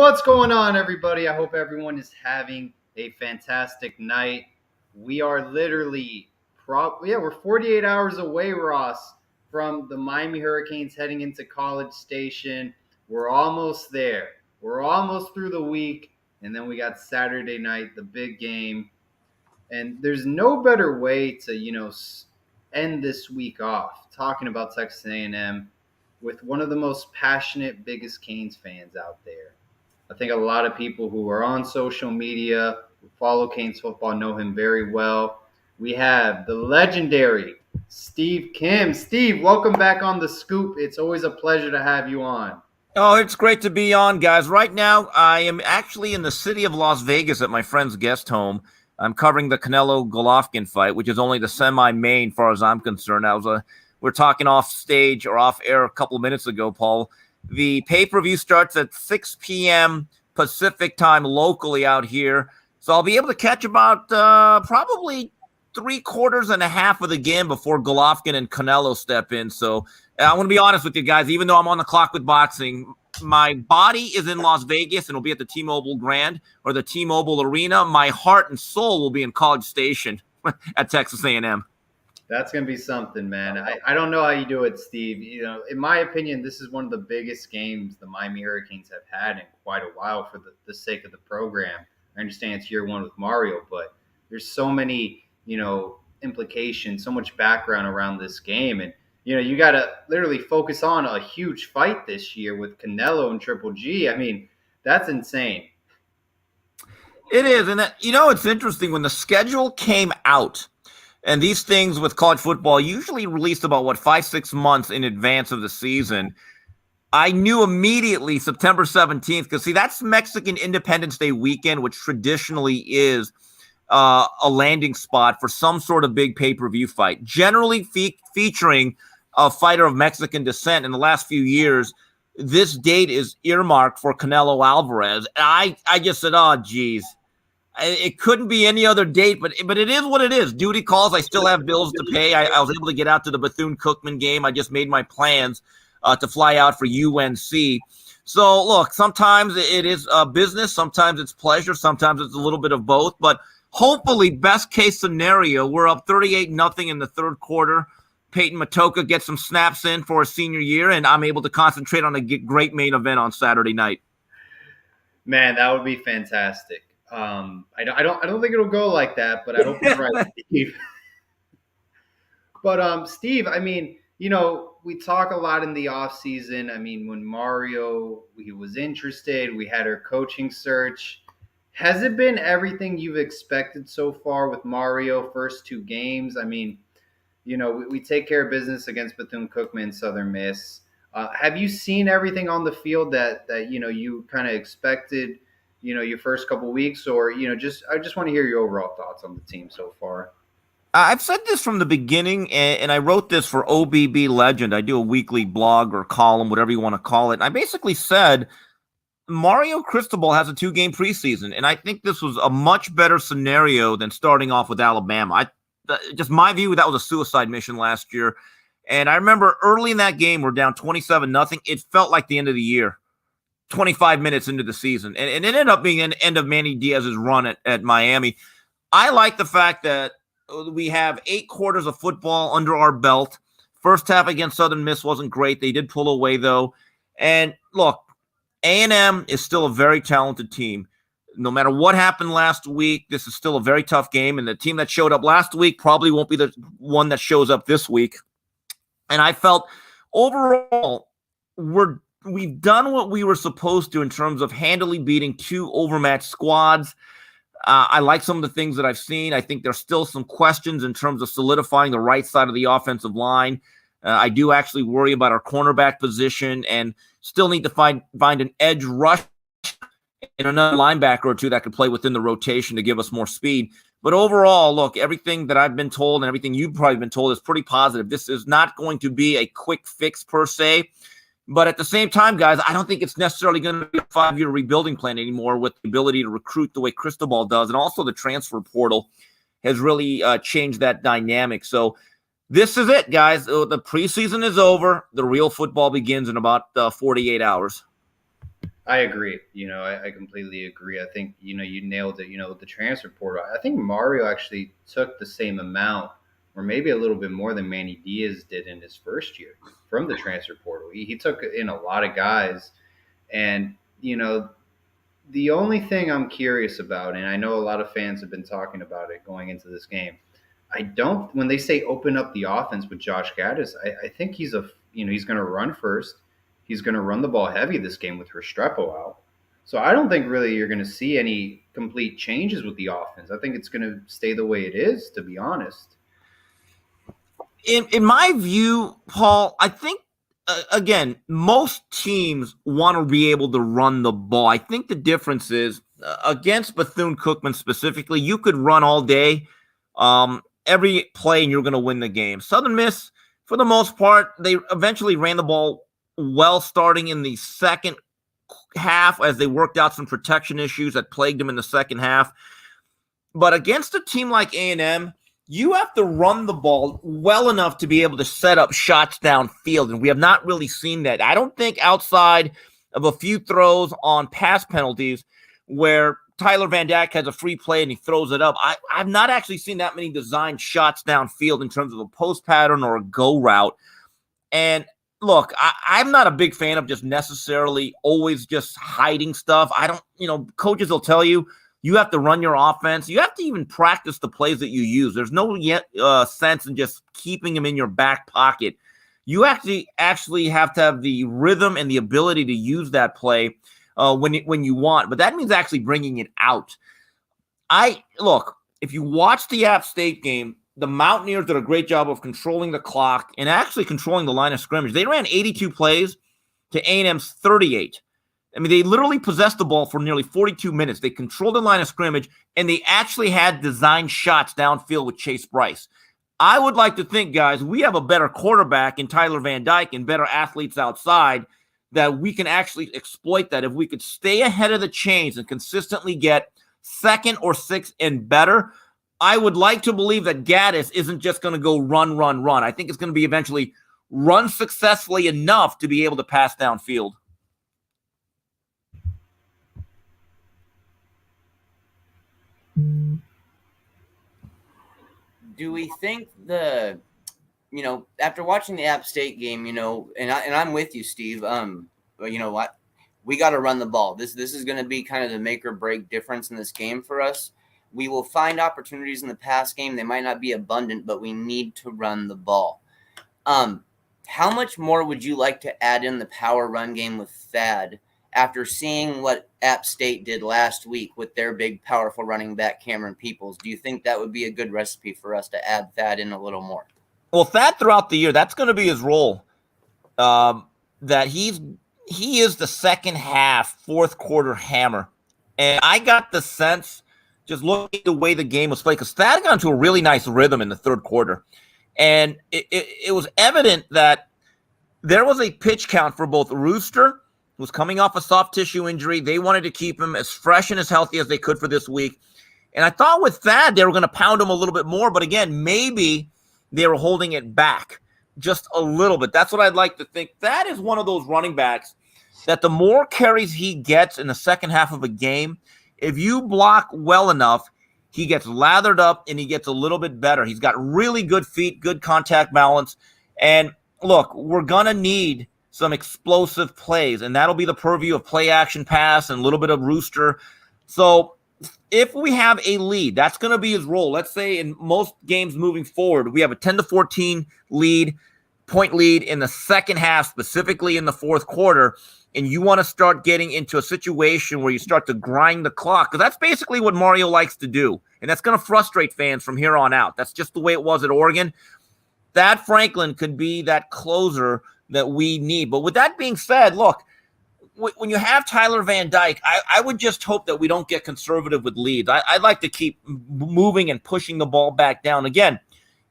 What's going on, everybody? I hope everyone is having a fantastic night. We are literally, we're 48 hours away, Ross, from the Miami Hurricanes heading into College Station. We're almost there. We're almost through the week, and then we got Saturday night, the big game. And there's no better way to, end this week off talking about Texas A&M with one of the most passionate, biggest Canes fans out there. I think a lot of people who are on social media, who follow Canes football, know him very well. We have the legendary Steve Kim. Steve, welcome back on The Scoop. It's always a pleasure to have you on. Oh, it's great to be on, guys. Right now, I am actually in the city of Las Vegas at my friend's guest home. I'm covering the Canelo-Golovkin fight, which is only the semi-main, far as I'm concerned. We're talking off stage or off air a couple of minutes ago, Paul. The pay-per-view starts at 6 p.m. Pacific time locally out here. So I'll be able to catch about probably 3/4 and a half of the game before Golovkin and Canelo step in. So I want to be honest with you guys. Even though I'm on the clock with boxing, my body is in Las Vegas and will be at the T-Mobile Grand or the T-Mobile Arena. My heart and soul will be in College Station at Texas A&M. That's going to be something, man. I don't know how you do it, Steve. In my opinion, this is one of the biggest games the Miami Hurricanes have had in quite a while for the sake of the program. I understand it's year one with Mario, but there's so many, implications, so much background around this game. And, you got to literally focus on a huge fight this year with Canelo and Triple G. I mean, that's insane. It is. And, it's interesting when the schedule came out. And these things with college football usually released about, 5-6 months in advance of the season. I knew immediately September 17th because, that's Mexican Independence Day weekend, which traditionally is a landing spot for some sort of big pay-per-view fight, generally featuring a fighter of Mexican descent. In the last few years, this date is earmarked for Canelo Alvarez. And I just said, oh, geez. It couldn't be any other date, but it is what it is. Duty calls. I still have bills to pay. I was able to get out to the Bethune-Cookman game. I just made my plans to fly out for UNC. So, look, sometimes it is business. Sometimes it's pleasure. Sometimes it's a little bit of both. But hopefully, best case scenario, we're up 38-0 in the third quarter. Peyton Matoka gets some snaps in for his senior year, and I'm able to concentrate on a great main event on Saturday night. Man, that would be fantastic. I don't think it'll go like that, but I hope you're right, Steve. But Steve, I mean, we talk a lot in the off season. I mean, when Mario he was interested, we had our coaching search. Has it been everything you've expected so far with Mario first 2 games? I mean, we take care of business against Bethune-Cookman and Southern Miss. Have you seen everything on the field that you kind of expected? Your first couple weeks, or I just want to hear your overall thoughts on the team so far. I've said this from the beginning, and I wrote this for OBB Legend. I do a weekly blog or column, whatever you want to call it. And I basically said Mario Cristobal has a 2-game preseason, and I think this was a much better scenario than starting off with Alabama. Just my view, that was a suicide mission last year. And I remember early in that game, we're down 27-0. It felt like the end of the year. 25 minutes into the season. And it ended up being an end of Manny Diaz's run at Miami. I like the fact that we have 8 quarters of football under our belt. First half against Southern Miss wasn't great. They did pull away, though. And look, A&M is still a very talented team. No matter what happened last week, this is still a very tough game. And the team that showed up last week probably won't be the one that shows up this week. And I felt overall we've done what we were supposed to in terms of handily beating 2 overmatched squads. I like some of the things that I've seen. I think there's still some questions in terms of solidifying the right side of the offensive line. I do actually worry about our cornerback position and still need to find an edge rush and another linebacker or 2 that could play within the rotation to give us more speed. But overall, look, everything that I've been told and everything you've probably been told is pretty positive. This is not going to be a quick fix per se. But at the same time, guys, I don't think it's necessarily going to be a 5-year rebuilding plan anymore with the ability to recruit the way Cristobal does. And also the transfer portal has really changed that dynamic. So this is it, guys. The preseason is over. The real football begins in about 48 hours. I agree. I completely agree. I think, you nailed it. The transfer portal. I think Mario actually took the same amount or maybe a little bit more than Manny Diaz did in his first year from the transfer portal. He took in a lot of guys. And, the only thing I'm curious about, and I know a lot of fans have been talking about it going into this game, when they say open up the offense with Josh Gaddis, I think he's going to run first. He's going to run the ball heavy this game with Restrepo out. So I don't think really you're going to see any complete changes with the offense. I think it's going to stay the way it is, to be honest. In my view, Paul, I think again, most teams want to be able to run the ball. I think the difference is against Bethune-Cookman specifically, you could run all day, every play, and you're going to win the game. Southern Miss, for the most part, they eventually ran the ball well starting in the second half as they worked out some protection issues that plagued them in the second half. But against a team like A&M, you have to run the ball well enough to be able to set up shots downfield, and we have not really seen that. I don't think outside of a few throws on pass penalties where Tyler Van Dyke has a free play and he throws it up, I've not actually seen that many designed shots downfield in terms of a post pattern or a go route. And look, I'm not a big fan of just necessarily always just hiding stuff. Coaches will tell you, you have to run your offense. You have to even practice the plays that you use. There's no sense in just keeping them in your back pocket. You actually have to have the rhythm and the ability to use that play when you want. But that means actually bringing it out. If you watch the App State game, the Mountaineers did a great job of controlling the clock and actually controlling the line of scrimmage. They ran 82 plays to A&M's 38. I mean, they literally possessed the ball for nearly 42 minutes. They controlled the line of scrimmage, and they actually had designed shots downfield with Chase Bryce. I would like to think, guys, we have a better quarterback in Tyler Van Dyke and better athletes outside that we can actually exploit that. If we could stay ahead of the chains and consistently get second or sixth and better, I would like to believe that Gaddis isn't just going to go run. I think it's going to be eventually run successfully enough to be able to pass downfield. Do we think after watching the App State game, and I'm with you, Steve, but you know what? We got to run the ball. This is going to be kind of the make or break difference in this game for us. We will find opportunities in the pass game. They might not be abundant, but we need to run the ball. How much more would you like to add in the power run game with Thad after seeing what App State did last week with their big, powerful running back, Cameron Peoples? Do you think that would be a good recipe for us to add Thad in a little more? Well, Thad throughout the year, that's going to be his role. That he is the second half, fourth quarter hammer. And I got the sense, just looking at the way the game was played, because Thad got into a really nice rhythm in the third quarter. And it was evident that there was a pitch count for both Rooster, who was coming off a soft tissue injury. They wanted to keep him as fresh and as healthy as they could for this week. And I thought with Thad, they were going to pound him a little bit more. But again, maybe they were holding it back just a little bit. That's what I'd like to think. Thad is one of those running backs that the more carries he gets in the second half of a game, if you block well enough, he gets lathered up and he gets a little bit better. He's got really good feet, good contact balance. And look, we're going to need some explosive plays, and that'll be the purview of play action pass and a little bit of Rooster. So if we have a lead, that's going to be his role. Let's say in most games moving forward, we have a 10-14 point lead in the second half, specifically in the fourth quarter, and you want to start getting into a situation where you start to grind the clock, because that's basically what Mario likes to do, and that's going to frustrate fans from here on out. That's just the way it was at Oregon. Thad Franklin could be that closer that we need. But with that being said, look, when you have Tyler Van Dyke, I would just hope that we don't get conservative with leads. I'd like to keep moving and pushing the ball back down. Again,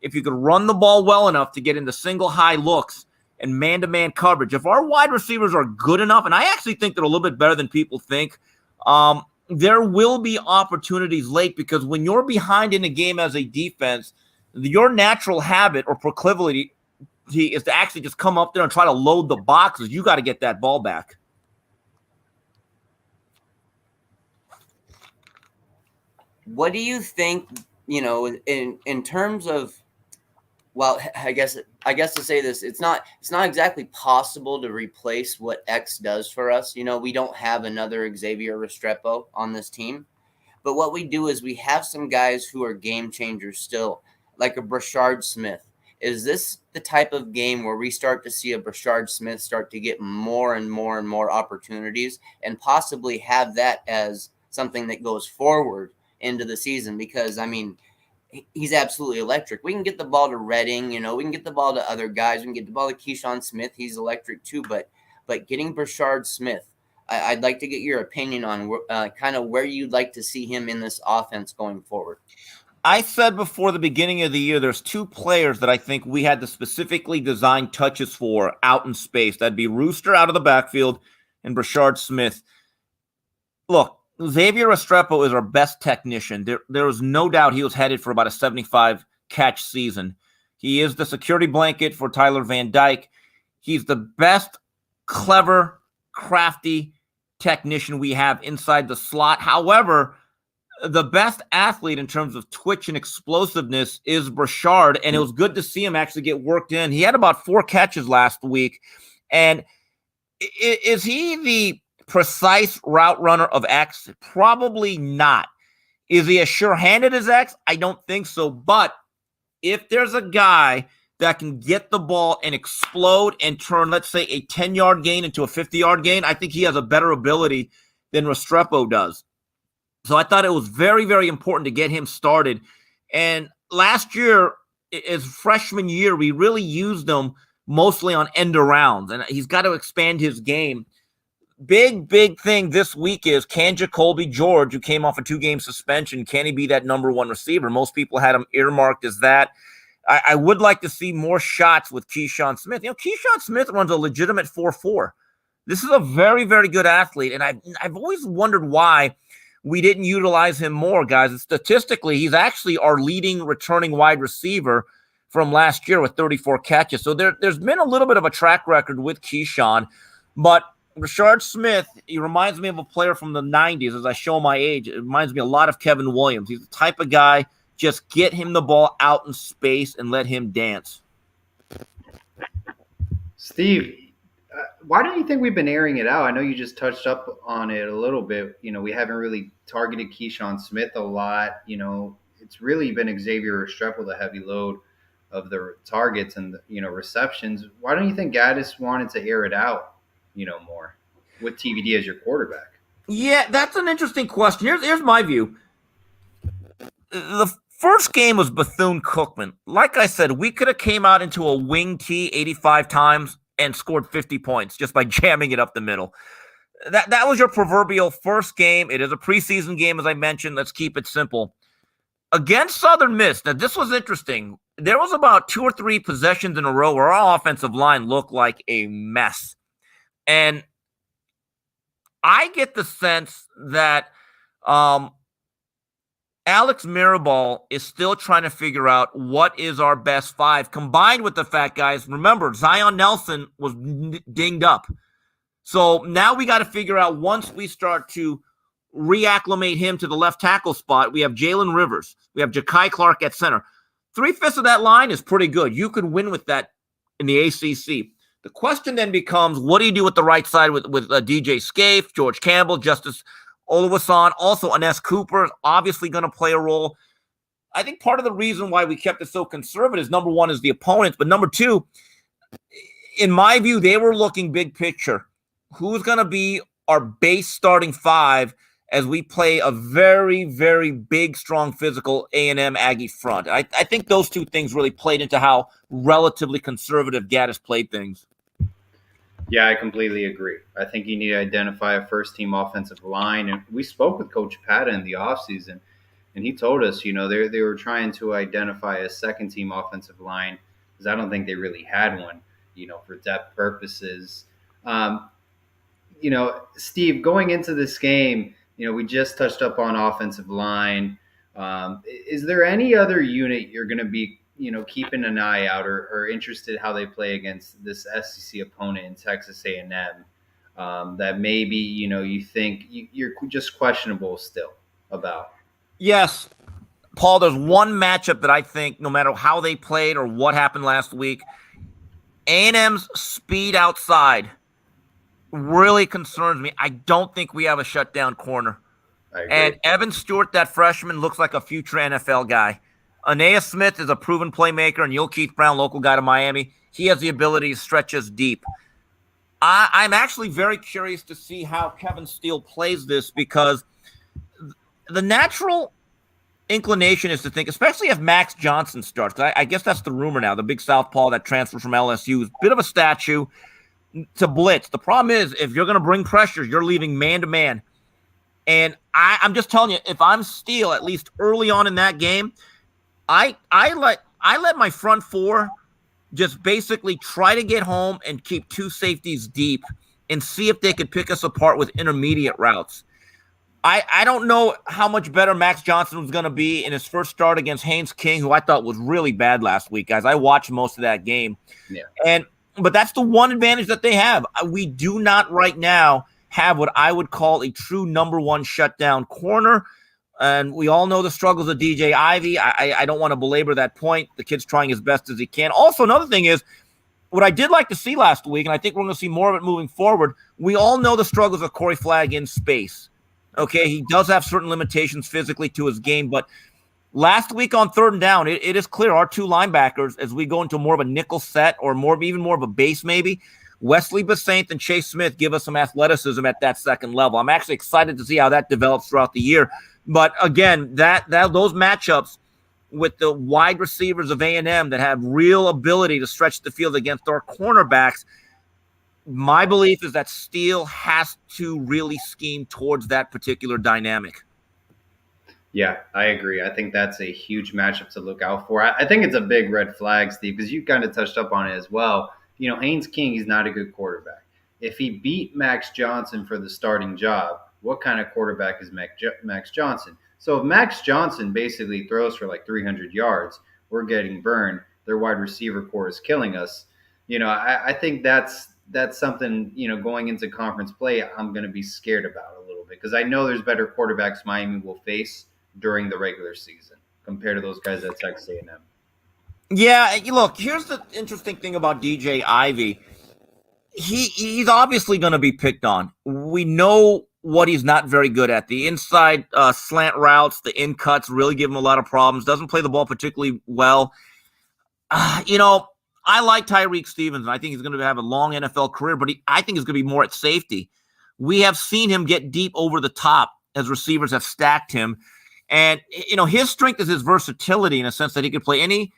if you could run the ball well enough to get into single high looks and man-to-man coverage, if our wide receivers are good enough, and I actually think they're a little bit better than people think, there will be opportunities late, because when you're behind in a game as a defense, your natural habit or proclivity is to actually just come up there and try to load the boxes. You got to get that ball back. What do you think, in terms of, well, I guess to say this, it's not exactly possible to replace what X does for us. We don't have another Xavier Restrepo on this team. But what we do is we have some guys who are game changers still, like a Brashard Smith. Is this the type of game where we start to see a Brashard Smith start to get more and more and more opportunities and possibly have that as something that goes forward into the season? Because, I mean, he's absolutely electric. We can get the ball to Redding, we can get the ball to other guys. We can get the ball to Keyshawn Smith. He's electric too. But getting Brashard Smith, I'd like to get your opinion on kind of where you'd like to see him in this offense going forward. I said before the beginning of the year, there's two players that I think we had the specifically designed touches for out in space. That'd be Rooster out of the backfield and Brashard Smith. Look, Xavier Restrepo is our best technician. There was no doubt he was headed for about a 75 catch season. He is the security blanket for Tyler Van Dyke. He's the best, clever, crafty technician we have inside the slot. However, the best athlete in terms of twitch and explosiveness is Brashard, and it was good to see him actually get worked in. He had about 4 catches last week. And is he the precise route runner of X? Probably not. Is he as sure-handed as X? I don't think so. But if there's a guy that can get the ball and explode and turn, let's say, a 10-yard gain into a 50-yard gain, I think he has a better ability than Restrepo does. So I thought it was very, very important to get him started. And last year, his freshman year, we really used him mostly on end arounds, and he's got to expand his game. Big thing this week is, can Jacoby George, who came off a 2-game suspension, can he be that number 1 receiver? Most people had him earmarked as that. I would like to see more shots with Keyshawn Smith. Keyshawn Smith runs a legitimate 4.4. This is a very, very good athlete, and I've always wondered why we didn't utilize him more, guys. And statistically, he's actually our leading returning wide receiver from last year with 34 catches. So there's been a little bit of a track record with Keyshawn, but Brashard Smith, he reminds me of a player from the 90s. As I show my age, it reminds me a lot of Kevin Williams. He's the type of guy, just get him the ball out in space and let him dance. Steve, why do you think we've been airing it out? I know you just touched up on it a little bit. We haven't really targeted Keyshawn Smith a lot. It's really been Xavier Restrepo, the heavy load of the targets and receptions. Why don't you think Gaddis wanted to air it out, more with TVD as your quarterback? Yeah, that's an interesting question. Here's my view. The first game was Bethune-Cookman. Like I said, we could have came out into a wing tee 85 times and scored 50 points just by jamming it up the middle. That was your proverbial first game. It is a preseason game, as I mentioned. Let's keep it simple. Against Southern Miss, now this was interesting. There was about 2 or 3 possessions in a row where our offensive line looked like a mess. And I get the sense that Alex Mirabal is still trying to figure out what is our best 5, combined with the fact, guys, remember, Zion Nelson was dinged up. So now we got to figure out, once we start to reacclimate him to the left tackle spot, we have Jalen Rivers. We have Ja'Kai Clark at center. 3/5 of that line is pretty good. You could win with that in the ACC. The question then becomes, what do you do with the right side with DJ Scaife, George Campbell, Justice Oluwaseun, also Ines Cooper, obviously going to play a role. I think part of the reason why we kept it so conservative is, number 1, is the opponents, but number 2, in my view, they were looking big picture. Who's going to be our base starting 5 as we play a very, very big, strong, physical A&M Aggie front? I think those two things really played into how relatively conservative Gaddis played things. Yeah, I completely agree. I think you need to identify a first-team offensive line. And we spoke with Coach Pata in the offseason, and he told us, they were trying to identify a second-team offensive line, because I don't think they really had one, for depth purposes. Steve, going into this game, we just touched up on offensive line. Is there any other unit you're going to be keeping an eye out or interested how they play against this SEC opponent in Texas A&M, that maybe, you think you're just questionable still about? Yes, Paul, there's one matchup that I think, no matter how they played or what happened last week, A&M's speed outside really concerns me. I don't think we have a shutdown corner. I agree. And Evan Stewart, that freshman, looks like a future NFL guy. Aeneas Smith is a proven playmaker, and Yul Keith Brown, local guy to Miami, he has the ability to stretch us deep. I'm actually very curious to see how Kevin Steele plays this, because the natural inclination is to think, especially if Max Johnson starts, I guess that's the rumor now, the big southpaw that transferred from LSU, is a bit of a statue, to blitz. The problem is, if you're going to bring pressure, you're leaving man-to-man. And I'm just telling you, if I'm Steele, at least early on in that game, I let my front four just basically try to get home and keep two safeties deep and see if they could pick us apart with intermediate routes. I don't know how much better Max Johnson was going to be in his first start against Haynes King, who I thought was really bad last week, guys. I watched most of that game. Yeah. But that's the one advantage that they have. We do not right now have what I would call a true number one shutdown corner. And we all know the struggles of DJ Ivey. I don't want to belabor that point. The kid's trying his best as he can. Also, another thing is, what I did like to see last week, and I think we're going to see more of it moving forward, we all know the struggles of Corey Flagg in space. Okay, he does have certain limitations physically to his game, but last week on third and down, it is clear our two linebackers, as we go into more of a nickel set or even more of a base maybe, Wesley Basaint and Chase Smith give us some athleticism at that second level. I'm actually excited to see how that develops throughout the year. But again, those matchups with the wide receivers of A&M that have real ability to stretch the field against our cornerbacks, my belief is that Steele has to really scheme towards that particular dynamic. Yeah, I agree. I think that's a huge matchup to look out for. I think it's a big red flag, Steve, because you kind of touched up on it as well. You know, Haynes King, he's not a good quarterback. If he beat Max Johnson for the starting job, what kind of quarterback is Max Johnson? So if Max Johnson basically throws for like 300 yards, we're getting burned. Their wide receiver core is killing us. You know, I think that's something, you know, going into conference play, I'm going to be scared about a little bit, because I know there's better quarterbacks Miami will face during the regular season compared to those guys at Texas A&M. Yeah, look, here's the interesting thing about DJ Ivey. He's obviously going to be picked on. We know what he's not very good at. The inside slant routes, the in cuts really give him a lot of problems. Doesn't play the ball particularly well. You know, I like Tyreek Stevens, and I think he's going to have a long NFL career, but I think he's going to be more at safety. We have seen him get deep over the top as receivers have stacked him. And, you know, his strength is his versatility in a sense that he could play any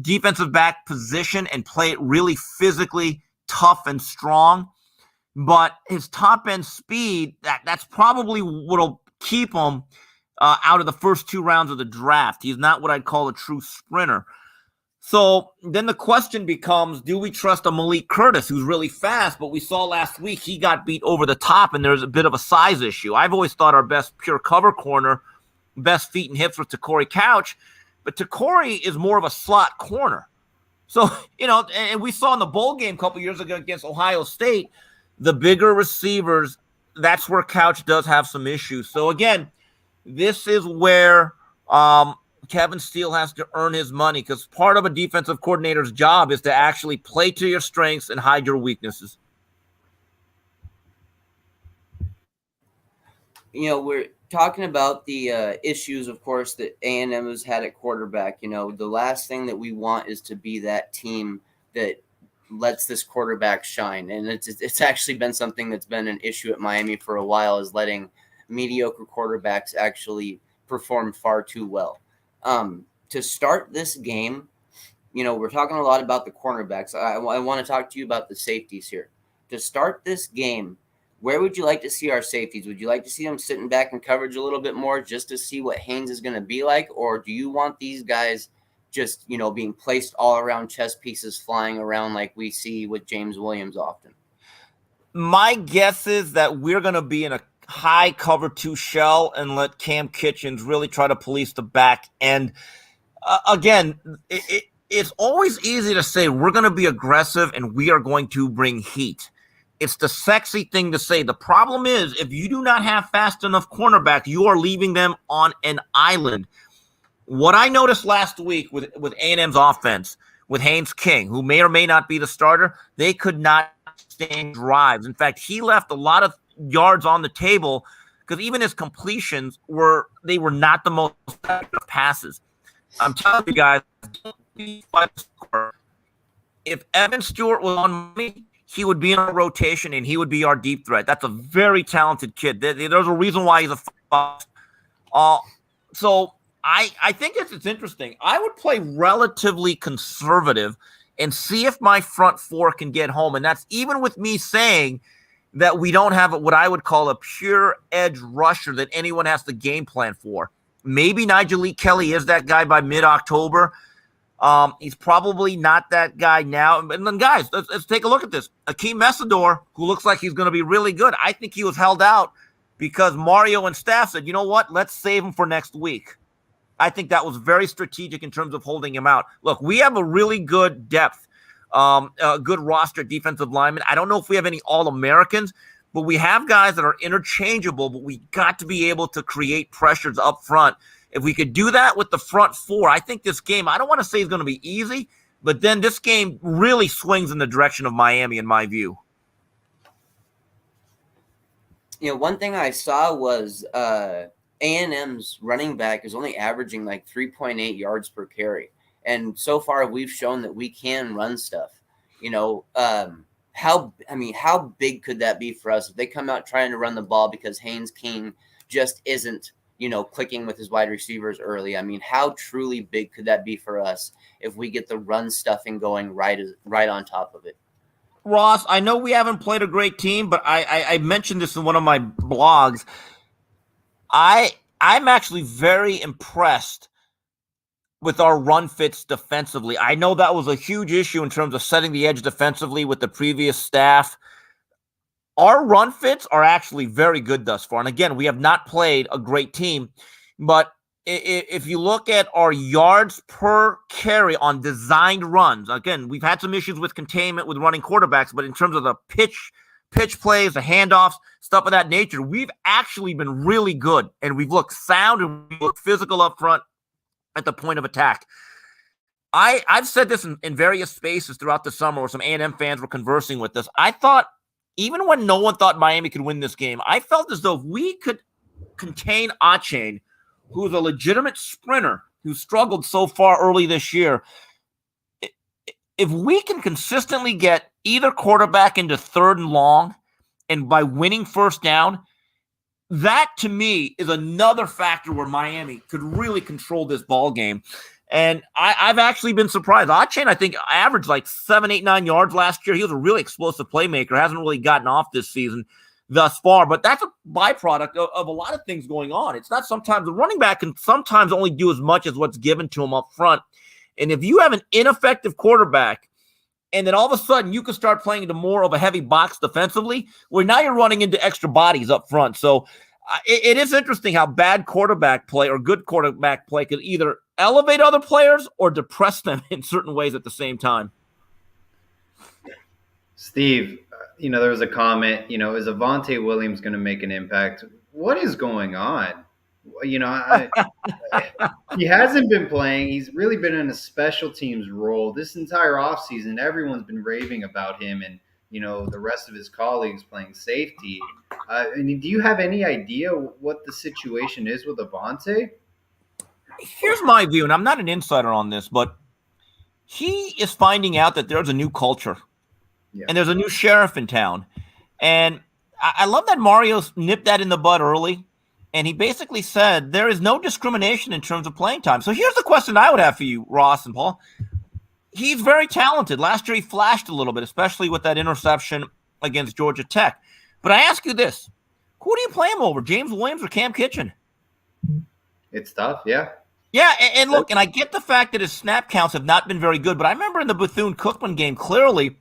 defensive back position and play it really physically tough and strong. But his top end speed, that's probably what'll keep him out of the first two rounds of the draft. He's not what I'd call a true sprinter. So then the question becomes, do we trust a Malik Curtis, who's really fast, but we saw last week he got beat over the top and there's a bit of a size issue. I've always thought our best pure cover corner, best feet and hips was Torrey Couch, but Torrey is more of a slot corner. So, you know, and we saw in the bowl game a couple years ago against Ohio State, the bigger receivers, that's where Couch does have some issues. So again, this is where Kevin Steele has to earn his money, because part of a defensive coordinator's job is to actually play to your strengths and hide your weaknesses. You know, we're talking about the issues, of course, that A&M has had at quarterback. You know, the last thing that we want is to be that team that lets this quarterback shine. And it's actually been something that's been an issue at Miami for a while, is letting mediocre quarterbacks actually perform far too well. To start this game, you know, we're talking a lot about the cornerbacks. I want to talk to you about the safeties here. To start this game, where would you like to see our safeties? Would you like to see them sitting back in coverage a little bit more just to see what Haynes is going to be like? Or do you want these guys just, you know, being placed all around chess pieces, flying around like we see with James Williams often? My guess is that we're going to be in a high cover two shell and let Cam Kitchens really try to police the back end. Again, it's always easy to say we're going to be aggressive and we are going to bring heat. It's the sexy thing to say. The problem is, if you do not have fast enough cornerbacks, you are leaving them on an island. What I noticed last week with A&M's offense, with Haynes King, who may or may not be the starter, they could not stand drives. In fact, he left a lot of yards on the table because even his completions were not the most effective passes. I'm telling you guys, if Evan Stewart was on me, he would be in our rotation and he would be our deep threat. That's a very talented kid. There's a reason why he's a so I think it's interesting. I would play relatively conservative and see if my front four can get home. And that's even with me saying that we don't have what I would call a pure edge rusher that anyone has to game plan for. Maybe Nigel Lee Kelly is that guy by mid-October. He's probably not that guy now. And then, guys, let's take a look at this. Akeem Messador, who looks like he's going to be really good. I think he was held out because Mario and staff said, you know what, let's save him for next week. I think that was very strategic in terms of holding him out. Look, we have a really good depth, a good roster at defensive linemen. I don't know if we have any All-Americans, but we have guys that are interchangeable, but we got to be able to create pressures up front. If we could do that with the front four, I think this game, I don't want to say it's going to be easy, but then this game really swings in the direction of Miami in my view. One thing I saw was A&M's running back is only averaging like 3.8 yards per carry. And so far we've shown that we can run stuff. How big could that be for us if they come out trying to run the ball because Haynes King just isn't, clicking with his wide receivers early? I mean, how truly big could that be for us if we get the run stuffing going right on top of it? Ross, I know we haven't played a great team, but I mentioned this in one of my blogs. I'm actually very impressed with our run fits defensively. I know that was a huge issue in terms of setting the edge defensively with the previous staff. Our run fits are actually very good thus far. And again, we have not played a great team, but if you look at our yards per carry on designed runs, again, we've had some issues with containment with running quarterbacks, but in terms of the pitch plays, the handoffs, stuff of that nature, we've actually been really good, and we've looked sound and we look physical up front at the point of attack. I've said this in various spaces throughout the summer where some A&M fans were conversing with us. I thought, even when no one thought Miami could win this game, I felt as though if we could contain Achane, who's a legitimate sprinter who struggled so far early this year, if we can consistently get either quarterback into 3rd and long, and by winning first down, that to me is another factor where Miami could really control this ball game. And I've actually been surprised. Achane, I think, averaged like 7, 8, 9 yards last year. He was a really explosive playmaker. Hasn't really gotten off this season thus far, but that's a byproduct of a lot of things going on. It's not sometimes the running back can sometimes only do as much as what's given to him up front. And if you have an ineffective quarterback, and then all of a sudden you can start playing into more of a heavy box defensively, where now you're running into extra bodies up front. So it is interesting how bad quarterback play or good quarterback play could either elevate other players or depress them in certain ways at the same time. Steve, there was a comment, is Avante Williams going to make an impact? What is going on? He hasn't been playing. He's really been in a special teams role this entire offseason. Everyone's been raving about him and, the rest of his colleagues playing safety. Do you have any idea what the situation is with Avante? Here's my view, and I'm not an insider on this, but he is finding out that there's a new culture. Yeah. And there's a new sheriff in town. And I love that Mario nipped that in the bud early. And he basically said there is no discrimination in terms of playing time. So here's the question I would have for you, Ross and Paul. He's very talented. Last year he flashed a little bit, especially with that interception against Georgia Tech. But I ask you this. Who do you play him over, James Williams or Cam Kitchen? It's tough, yeah. Yeah, and look, and I get the fact that his snap counts have not been very good, but I remember in the Bethune-Cookman game, clearly,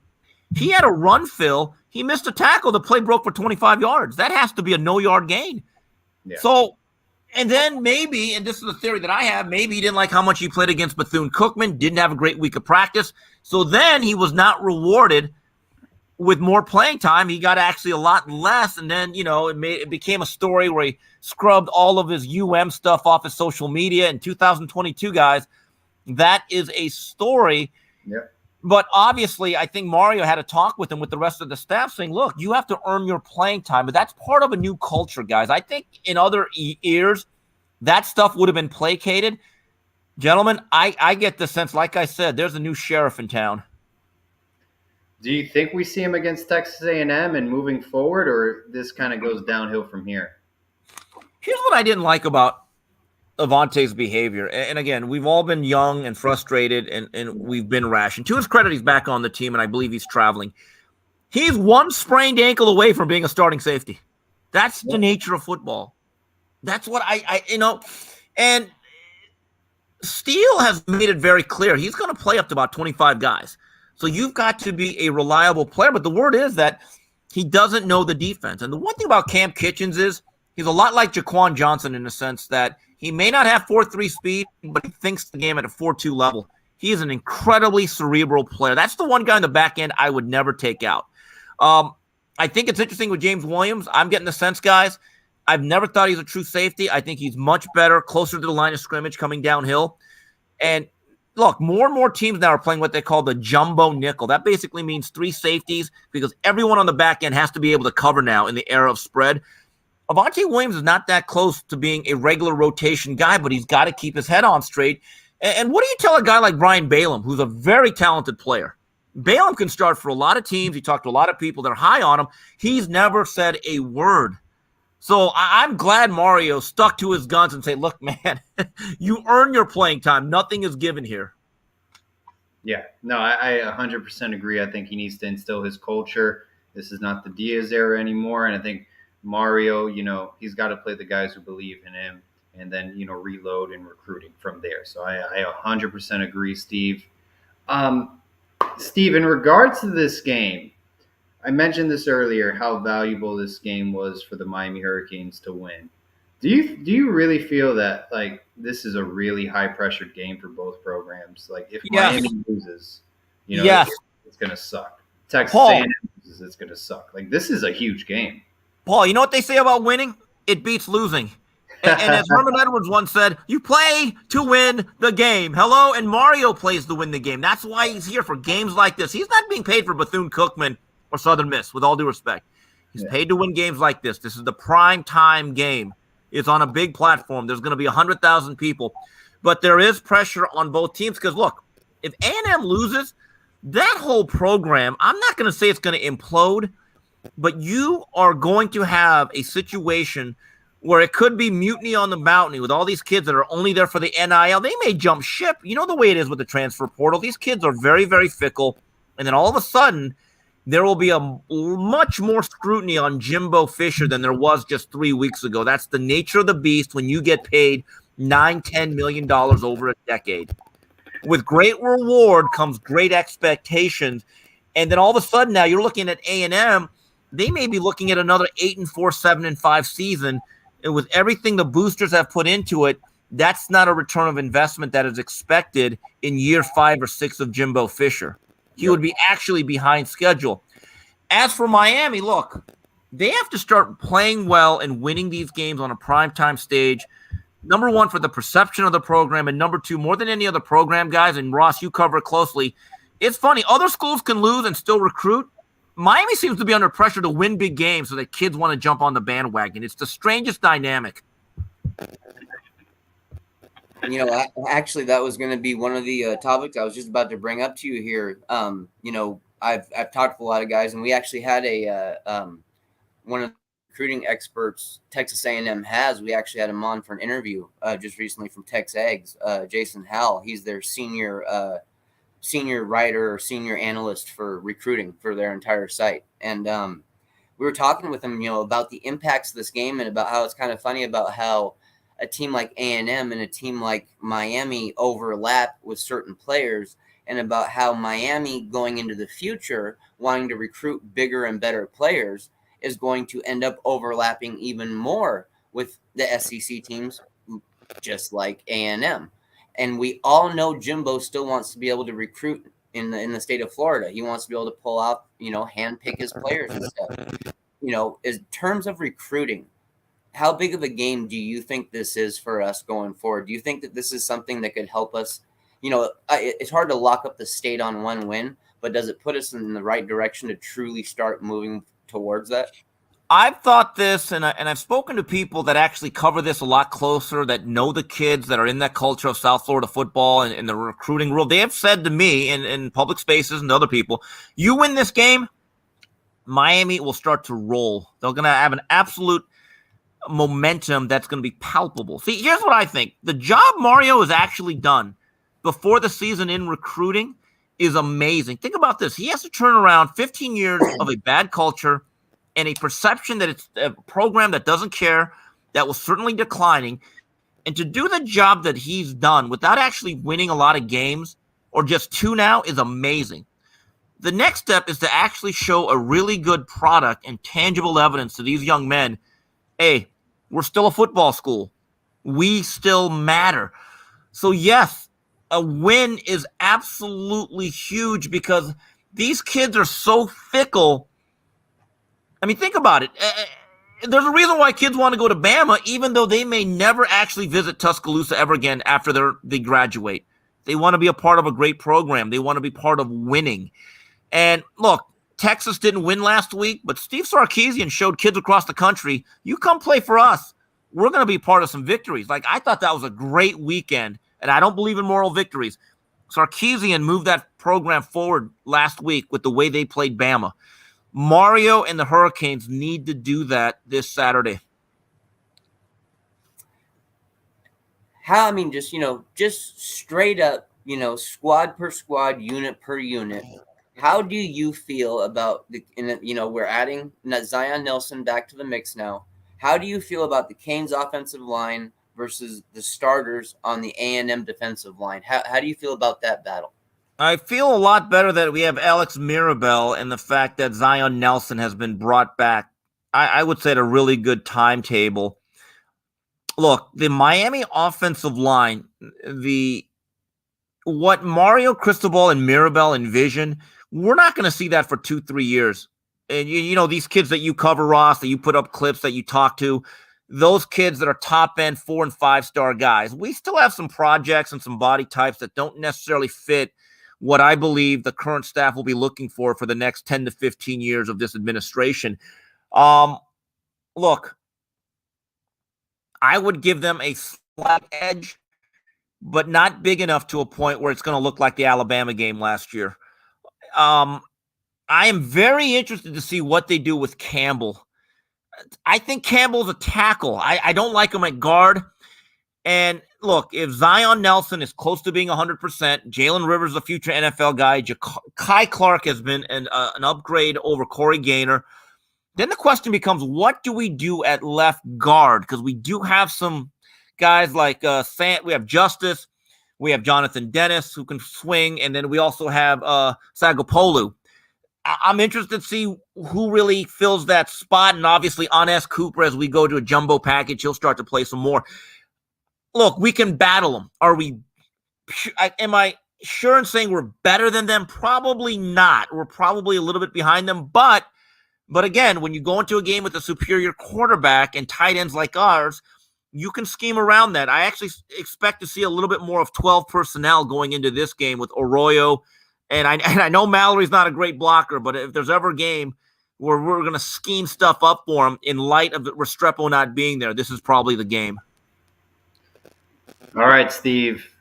he had a run fill. He missed a tackle. The play broke for 25 yards. That has to be a no-yard gain. Yeah. So, and then maybe, and this is the theory that I have, maybe he didn't like how much he played against Bethune-Cookman, didn't have a great week of practice. So then he was not rewarded with more playing time, he got actually a lot less. And then, it became a story where he scrubbed all of his stuff off his social media in 2022, guys. That is a story. Yeah. But obviously, I think Mario had a talk with him with the rest of the staff saying, look, you have to earn your playing time. But that's part of a new culture, guys. I think in other years, that stuff would have been placated. Gentlemen, I get the sense, like I said, there's a new sheriff in town. Do you think we see him against Texas A&M and moving forward, or this kind of goes downhill from here? Here's what I didn't like about Avante's behavior. And again, we've all been young and frustrated, and we've been rash. And to his credit, he's back on the team, and I believe he's traveling. He's one sprained ankle away from being a starting safety. That's the nature of football. That's what and Steele has made it very clear. He's going to play up to about 25 guys. So you've got to be a reliable player. But the word is that he doesn't know the defense. And the one thing about Cam Kitchens is he's a lot like Jaquan Johnson in the sense that he may not have 4.3 speed, but he thinks the game at a 4.2 level. He is an incredibly cerebral player. That's the one guy in the back end I would never take out. I think it's interesting with James Williams. I'm getting the sense, guys, I've never thought he's a true safety. I think he's much better, closer to the line of scrimmage coming downhill. And look, more and more teams now are playing what they call the jumbo nickel. That basically means 3 safeties because everyone on the back end has to be able to cover now in the era of spread. Avante Williams is not that close to being a regular rotation guy, but he's got to keep his head on straight. And what do you tell a guy like Brian Balaam, who's a very talented player? Balaam can start for a lot of teams. He talked to a lot of people that are high on him. He's never said a word. So I'm glad Mario stuck to his guns and say, look, man, you earn your playing time. Nothing is given here. Yeah, no, I 100% agree. I think he needs to instill his culture. This is not the Diaz era anymore. And I think Mario, he's got to play the guys who believe in him and then, reload and recruiting from there. So I 100% agree, Steve. Steve, in regards to this game, I mentioned this earlier, how valuable this game was for the Miami Hurricanes to win. Do you really feel that this is a really high pressured game for both programs? If Miami loses, it's gonna suck. Texas A&M loses, it's gonna suck. This is a huge game. Paul, you know what they say about winning? It beats losing. And as Herman Edwards once said, you play to win the game. Hello, and Mario plays to win the game. That's why he's here for games like this. He's not being paid for Bethune-Cookman or Southern Miss, with all due respect. He's paid to win games like this. This is the prime time game. It's on a big platform. There's going to be 100,000 people. But there is pressure on both teams because, look, if A&M loses, that whole program, I'm not going to say it's going to implode, but you are going to have a situation where it could be mutiny on the mountain with all these kids that are only there for the NIL. They may jump ship. You know the way it is with the transfer portal. These kids are very, very fickle. And then all of a sudden, there will be a much more scrutiny on Jimbo Fisher than there was just 3 weeks ago. That's the nature of the beast when you get paid $9-10 million over a decade. With great reward comes great expectations. And then all of a sudden now you're looking at A&M. They may be looking at another 8-4, 7-5 season. And with everything the boosters have put into it, that's not a return of investment that is expected in year 5 or 6 of Jimbo Fisher. He would be actually behind schedule. As for Miami, look, they have to start playing well and winning these games on a primetime stage. Number one, for the perception of the program, and number two, more than any other program, guys, and Ross, you cover it closely. It's funny. Other schools can lose and still recruit. Miami seems to be under pressure to win big games so that kids want to jump on the bandwagon. It's the strangest dynamic. Actually, that was going to be one of the topics I was just about to bring up to you here. I've talked to a lot of guys, and we actually had one of the recruiting experts Texas A&M has. We actually had him on for an interview just recently from Tex Eggs, Jason Howell. He's their senior writer or senior analyst for recruiting for their entire site. And we were talking with him, about the impacts of this game and about how it's kind of funny about how a team like A&M and a team like Miami overlap with certain players, and about how Miami going into the future, wanting to recruit bigger and better players, is going to end up overlapping even more with the SEC teams, just like A&M. And we all know Jimbo still wants to be able to recruit in the state of Florida. He wants to be able to pull out, hand pick his players and stuff. In terms of recruiting, how big of a game do you think this is for us going forward? Do you think that this is something that could help us? It's hard to lock up the state on one win, but does it put us in the right direction to truly start moving towards that? I've thought this, and I've spoken to people that actually cover this a lot closer, that know the kids that are in that culture of South Florida football and the recruiting world. They have said to me in public spaces and to other people, you win this game, Miami will start to roll. They're going to have an absolute momentum that's going to be palpable. See, here's what I think. The job Mario has actually done before the season in recruiting is amazing. Think about this. He has to turn around 15 years of a bad culture and a perception that it's a program that doesn't care, that was certainly declining, and to do the job that he's done without actually winning a lot of games, or just 2 now, is amazing. The next step is to actually show a really good product and tangible evidence to these young men. Hey, we're still a football school. We still matter. So yes, a win is absolutely huge because these kids are so fickle. I mean, think about it. There's a reason why kids want to go to Bama, even though they may never actually visit Tuscaloosa ever again after they graduate. They want to be a part of a great program. They want to be part of winning. And look, Texas didn't win last week, but Steve Sarkisian showed kids across the country, you come play for us. We're going to be part of some victories. Like, I thought that was a great weekend, and I don't believe in moral victories. Sarkisian moved that program forward last week with the way they played Bama. Mario and the Hurricanes need to do that this Saturday. Just straight up, squad per squad, unit per unit. How do you feel about we're adding Zion Nelson back to the mix now. How do you feel about the Canes offensive line versus the starters on the A&M defensive line? How do you feel about that battle? I feel a lot better that we have Alex Mirabel and the fact that Zion Nelson has been brought back. I would say at a really good timetable. Look, the Miami offensive line, what Mario Cristobal and Mirabel envision, we're not going to see that for 2-3 years. And these kids that you cover, Ross, that you put up clips, that you talk to, those kids that are top end 4- and 5-star guys, we still have some projects and some body types that don't necessarily fit what I believe the current staff will be looking for the next 10 to 15 years of this administration. Look, I would give them a slight edge, but not big enough to a point where it's going to look like the Alabama game last year. I am very interested to see what they do with Campbell. I think Campbell's a tackle. I don't like him at guard. And look, if Zion Nelson is close to being 100%, Jalen Rivers is a future NFL guy, Kai Clark has been an upgrade over Corey Gaynor, then the question becomes, what do we do at left guard? Because we do have some guys like we have Justice, we have Jonathan Dennis who can swing, and then we also have Sagapolu. I'm interested to see who really fills that spot, and obviously Anes Cooper, as we go to a jumbo package, he'll start to play some more. Look, we can battle them. Am I sure in saying we're better than them? Probably not. We're probably a little bit behind them. But again, when you go into a game with a superior quarterback and tight ends like ours, you can scheme around that. I actually expect to see a little bit more of 12 personnel going into this game with Arroyo. And I know Mallory's not a great blocker, but if there's ever a game where we're going to scheme stuff up for him in light of Restrepo not being there, this is probably the game. All right, Steve.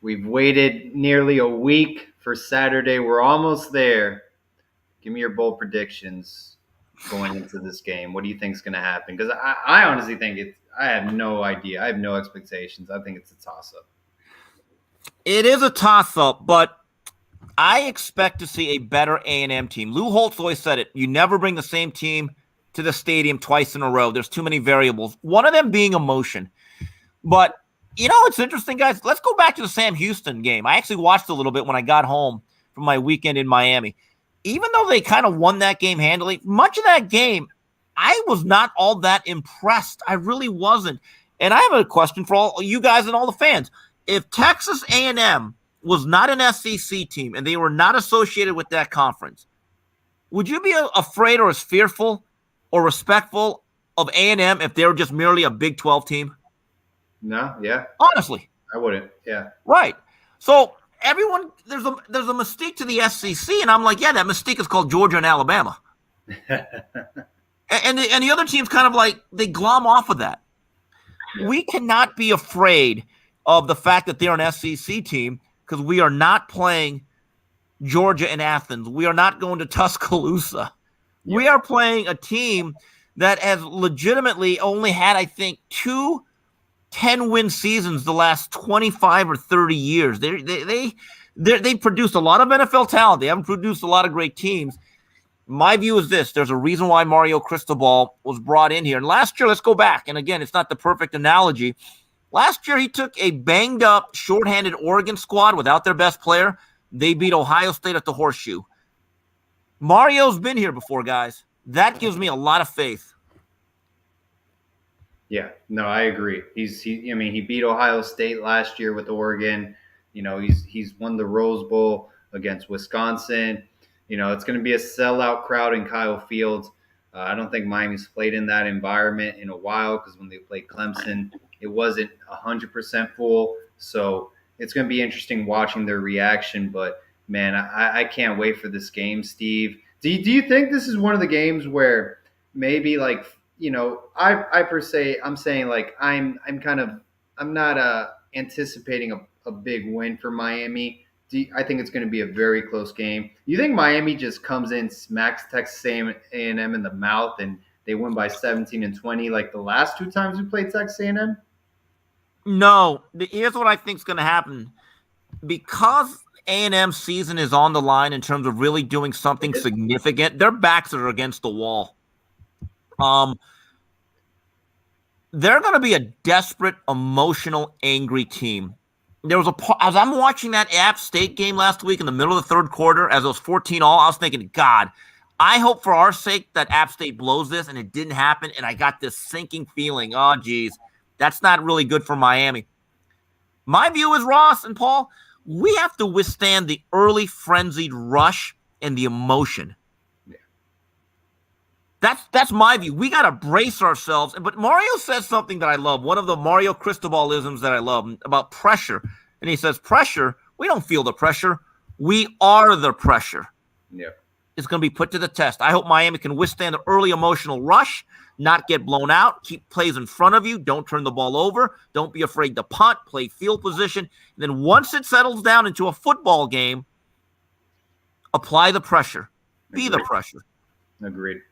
We've waited nearly a week for Saturday. We're almost there. Give me your bold predictions going into this game. What do you think is going to happen? Because I honestly think I have no idea. I have no expectations. I think it's a toss-up. It is a toss-up, but I expect to see a better A&M team. Lou Holtz always said it. You never bring the same team to the stadium twice in a row. There's too many variables. One of them being emotion. But it's interesting, guys. Let's go back to the Sam Houston game. I actually watched a little bit when I got home from my weekend in Miami. Even though they kind of won that game handily, much of that game, I was not all that impressed. I really wasn't. And I have a question for all you guys and all the fans. If Texas A&M was not an SEC team and they were not associated with that conference, would you be afraid or as fearful or respectful of A&M if they were just merely a Big 12 team? No, yeah. Honestly. I wouldn't, yeah. Right. So everyone, there's a mystique to the SEC, and I'm like, yeah, that mystique is called Georgia and Alabama. and the other teams kind of like, they glom off of that. Yeah. We cannot be afraid of the fact that they're an SEC team because we are not playing Georgia and Athens. We are not going to Tuscaloosa. Yeah. We are playing a team that has legitimately only had, I think, 2 10-win seasons the last 25 or 30 years. They produced a lot of NFL talent. They haven't produced a lot of great teams. My view is this. There's a reason why Mario Cristobal was brought in here. And last year, let's go back. And again, it's not the perfect analogy. Last year, he took a banged-up, shorthanded Oregon squad without their best player. They beat Ohio State at the Horseshoe. Mario's been here before, guys. That gives me a lot of faith. Yeah, no, I agree. He beat Ohio State last year with Oregon. He's won the Rose Bowl against Wisconsin. It's going to be a sellout crowd in Kyle Field. I don't think Miami's played in that environment in a while because when they played Clemson, it wasn't 100% full. So it's going to be interesting watching their reaction. But, man, I can't wait for this game, Steve. Do you think this is one of the games where maybe like – I'm saying like I'm not anticipating a big win for Miami. I think it's going to be a very close game. You think Miami just comes in, smacks Texas A&M in the mouth, and they win by 17 and 20 like the last 2 times we played Texas A&M? No. Here's what I think is going to happen. Because A&M's season is on the line in terms of really doing something significant, their backs are against the wall. They're going to be a desperate, emotional, angry team. There was as I'm watching that App State game last week in the middll of the 3rd quarter, as it was 14-all, I was thinking, God, I hope for our sake that App State blows this, and it didn't happen, and I got this sinking feeling, oh, geez, that's not really good for Miami. My view is, Ross and Paul, we have to withstand the early frenzied rush and the emotion. That's my view. We got to brace ourselves. But Mario says something that I love, one of the Mario Cristobalisms that I love, about pressure. And he says, pressure, we don't feel the pressure. We are the pressure. Yeah. It's going to be put to the test. I hope Miami can withstand the early emotional rush, not get blown out, keep plays in front of you, don't turn the ball over, don't be afraid to punt, play field position. And then once it settles down into a football game, apply the pressure. Be the pressure. Agreed.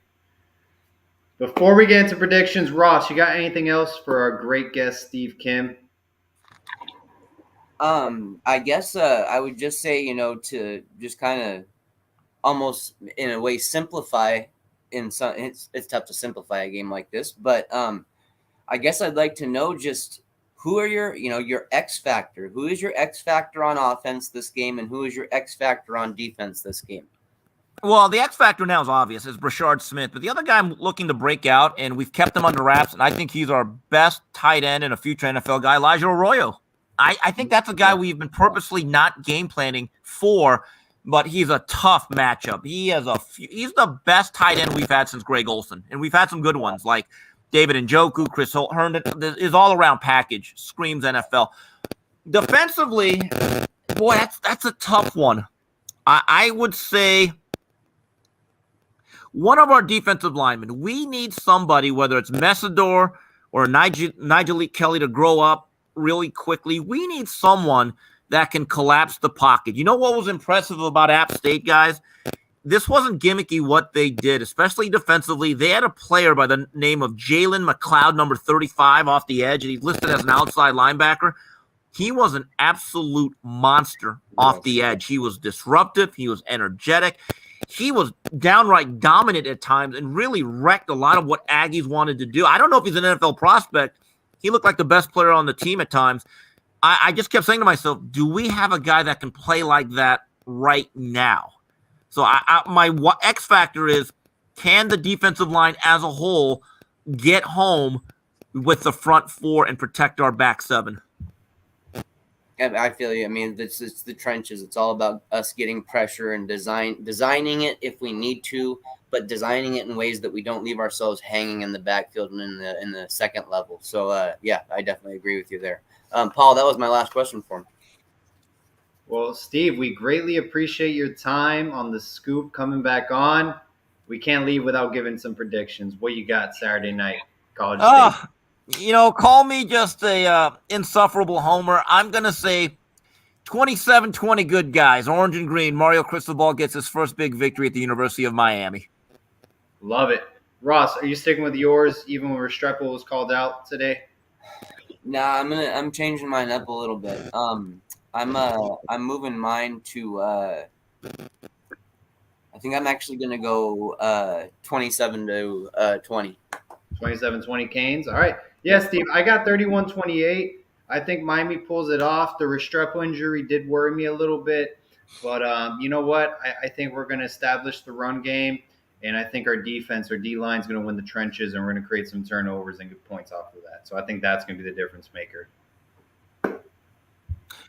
Before we get into predictions, Ross, you got anything else for our great guest, Steve Kim? I guess I would just say, to just kind of almost in a way simplify in some, it's tough to simplify a game like this, but I guess I'd like to know just who are your X factor? Who is your X factor on offense this game, and who is your X factor on defense this game? Well, the X factor now is obvious. It's Brashard Smith. But the other guy I'm looking to break out, and we've kept him under wraps, and I think he's our best tight end and a future NFL guy, Elijah Arroyo. I think that's a guy we've been purposely not game planning for, but he's a tough matchup. He's the best tight end we've had since Greg Olson, and we've had some good ones like David Njoku, Chris Herndon. His all-around package screams NFL. Defensively, boy, that's a tough one. I would say one of our defensive linemen, we need somebody, whether it's Messidor or Nigel Kelly, to grow up really quickly. We need someone that can collapse the pocket. You know what was impressive about App State, guys? This wasn't gimmicky what they did, especially defensively. They had a player by the name of Jalen McLeod, number 35, off the edge, and he's listed as an outside linebacker. He was an absolute monster off the edge. He was disruptive. He was energetic. He was downright dominant at times and really wrecked a lot of what Aggies wanted to do. I don't know if he's an NFL prospect. He looked like the best player on the team at times. I just kept saying to myself, do we have a guy that can play like that right now? So my X factor is, can the defensive line as a whole get home with the front four and protect our back seven? I feel you. I mean, it's the trenches. It's all about us getting pressure and designing it if we need to, but designing it in ways that we don't leave ourselves hanging in the backfield and in the second level. So yeah, I definitely agree with you there. Paul, that was my last question for him. Well, Steve, we greatly appreciate your time on the scoop coming back on. We can't leave without giving some predictions. What you got Saturday night, College State? Call me just a insufferable homer. I'm going to say 27-20 good guys. Orange and green. Mario Cristobal gets his first big victory at the University of Miami. Love it. Ross, are you sticking with yours even when Restrepo was called out today? Nah, I'm changing mine up a little bit. I'm moving mine to I think I'm actually gonna go 27-20. 27-20 Canes. All right. Yeah, Steve, I got 31-28. I think Miami pulls it off. The Restrepo injury did worry me a little bit. But you know what? I think we're going to establish the run game. And I think our defense, our D-line is going to win the trenches, and we're going to create some turnovers and get points off of that. So I think that's going to be the difference maker.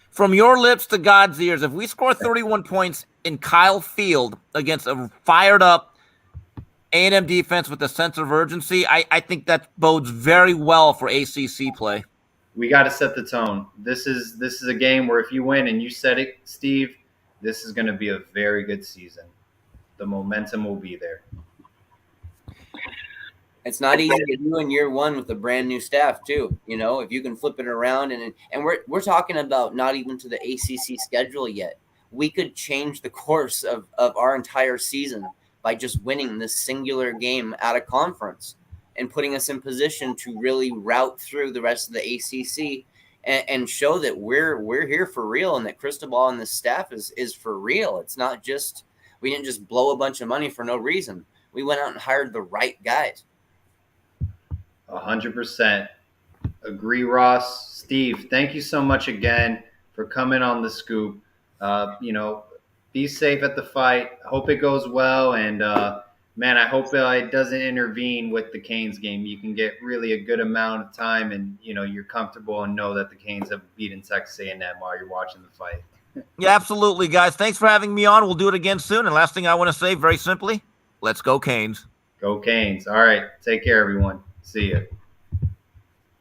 From your lips to God's ears, if we score 31 points in Kyle Field against a fired-up A&M defense with a sense of urgency, I think that bodes very well for ACC play. We got to set the tone. This is a game where if you win, and you said it, Steve, this is going to be a very good season. The momentum will be there. It's not easy to do in year one with a brand new staff too. If you can flip it around and we're talking about not even to the ACC schedule yet. We could change the course of our entire season by just winning this singular game at a conference and putting us in position to really route through the rest of the ACC and show that we're here for real and that Cristobal and the staff is for real. It's not just we didn't just blow a bunch of money for no reason. We went out and hired the right guys. 100%. Agree, Ross. Steve, thank you so much again for coming on the scoop. Be safe at the fight. Hope it goes well. And, man, I hope it doesn't intervene with the Canes game. You can get really a good amount of time and, you're comfortable and know that the Canes have beaten Texas A&M while you're watching the fight. Yeah, absolutely, guys. Thanks for having me on. We'll do it again soon. And last thing I want to say, very simply, let's go Canes. Go Canes. All right. Take care, everyone. See you.